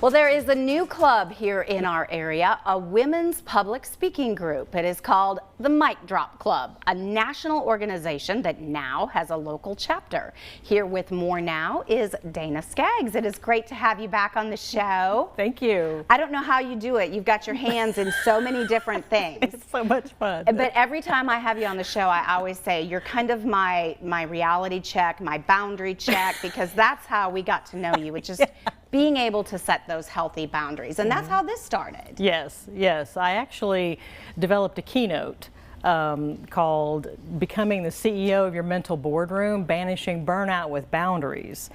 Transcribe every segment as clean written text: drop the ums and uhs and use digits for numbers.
Well, there is a new club here in our area, a women's public speaking group. It is called the Mic Drop Club, a national organization that now has a local chapter. Here with more now is Dana Skaggs. It is great to have you back on the show. Thank you. I don't know how you do it. You've got your hands in so many different things. It's so much fun. But every time I have you on the show, I always say you're kind of my reality check, my boundary check, because that's how we got to know you, which is being able to set those healthy boundaries. And that's how this started. Yes, yes. I actually developed a keynote called Becoming the CEO of Your Mental Boardroom, Banishing Burnout with Boundaries.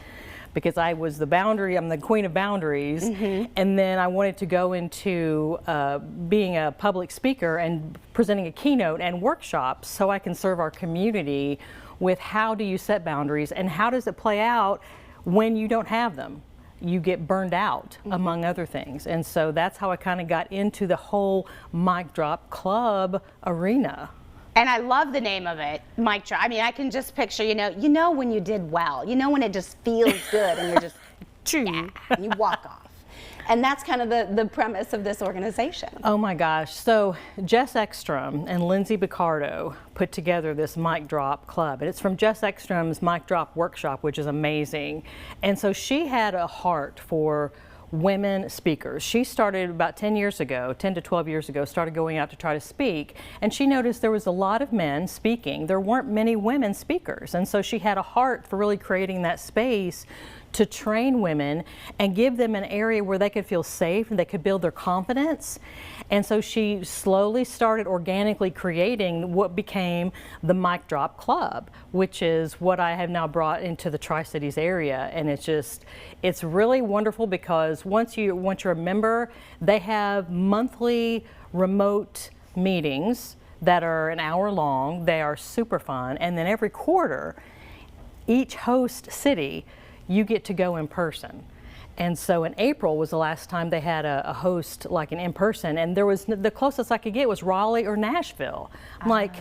Because I was I'm the queen of boundaries, and then I wanted to go into being a public speaker and presenting a keynote and workshops so I can serve our community with how do you set boundaries and how does it play out when you don't have them. You get burned out, among other things. And so that's how I kind of got into the whole Mic Drop Club arena. And I love the name of it, Mic Drop. I mean, I can just picture, you know when you did well, when it just feels good and you're just, yeah, and you walk off. And that's kind of the premise of this organization. Oh my gosh. So Jess Ekstrom and Lindsay Picardo put together this Mic Drop Club. And it's from Jess Ekstrom's Mic Drop Workshop, which is amazing. And so she had a heart for women speakers. She started about 10 to 12 years ago, started going out to try to speak, and she noticed there was a lot of men speaking. There weren't many women speakers, and so she had a heart for really creating that space to train women and give them an area where they could feel safe and they could build their confidence. And so she slowly started organically creating what became the Mic Drop Club, which is what I have now brought into the Tri-Cities area. And it's really wonderful because once you're a member, they have monthly remote meetings that are an hour long. They are super fun. And then every quarter, each host city, you get to go in person. And so in April was the last time they had a host like an in-person, and the closest I could get was Raleigh or Nashville. I'm like,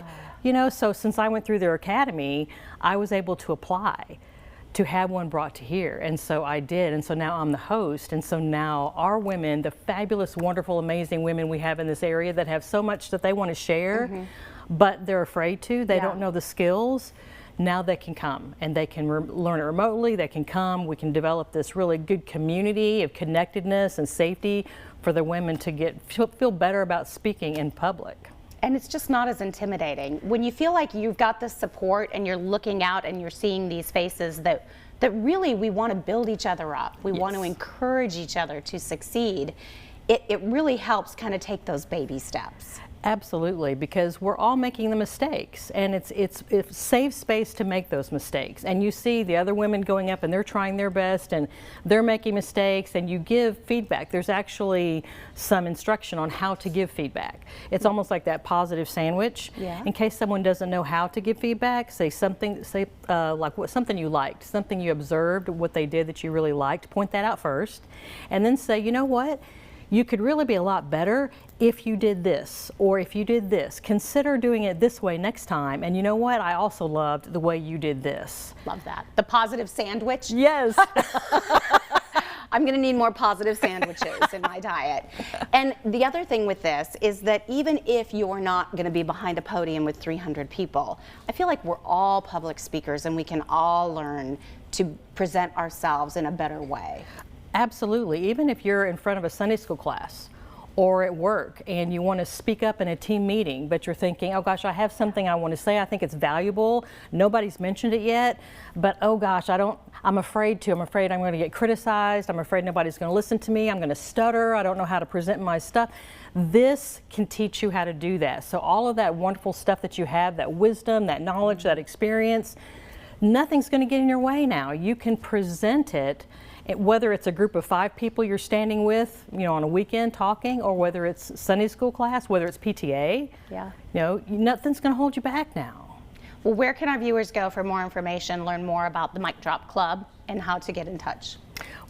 so since I went through their academy, I was able to apply to have one brought to here. And so I did, and so now I'm the host. And so now our women, the fabulous, wonderful, amazing women we have in this area that have so much that they want to share, but they're afraid to, they don't know the skills. Now they can come and they can learn it remotely. They can come. We can develop this really good community of connectedness and safety for the women to feel better about speaking in public. And it's just not as intimidating. When you feel like you've got the support and you're looking out and you're seeing these faces that really we want to build each other up. We want to encourage each other to succeed. It really helps kind of take those baby steps. Absolutely, because we're all making the mistakes, and it's safe space to make those mistakes. And you see the other women going up and they're trying their best and they're making mistakes, and you give feedback. There's actually some instruction on how to give feedback. It's almost like that positive sandwich. In case someone doesn't know how to give feedback, say something you liked, something you observed, what they did that you really liked, point that out first, and then say, you know what? You could really be a lot better if you did this, or if you did this. Consider doing it this way next time. And you know what? I also loved the way you did this. Love that. The positive sandwich? Yes. I'm going to need more positive sandwiches in my diet. And the other thing with this is that even if you're not going to be behind a podium with 300 people, I feel like we're all public speakers and we can all learn to present ourselves in a better way. Absolutely. Even if you're in front of a Sunday school class or at work and you want to speak up in a team meeting, but you're thinking, oh gosh, I have something I want to say. I think it's valuable. Nobody's mentioned it yet, but oh gosh, I'm afraid I'm going to get criticized. I'm afraid nobody's going to listen to me. I'm going to stutter. I don't know how to present my stuff. This can teach you how to do that. So all of that wonderful stuff that you have, that wisdom, that knowledge, that experience, nothing's going to get in your way now. You can present it, whether it's a group of 5 people you're standing with, on a weekend talking, or whether it's Sunday school class, whether it's PTA. Nothing's going to hold you back now. Well, where can our viewers go for more information, learn more about the Mic Drop Club, and how to get in touch?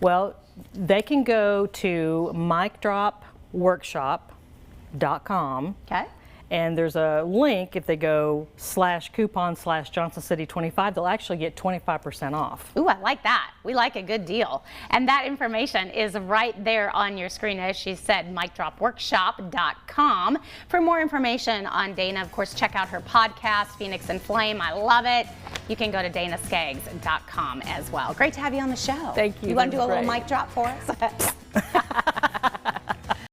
Well, they can go to micdropworkshop.com. Okay. And there's a link, if they go /coupon/JohnsonCity25, they'll actually get 25% off. Ooh, I like that. We like a good deal. And that information is right there on your screen. As she said, micdropworkshop.com. For more information on Dana, of course, check out her podcast, Phoenix and Flame. I love it. You can go to danaskaggs.com as well. Great to have you on the show. Thank you. You want to do a little mic drop for us?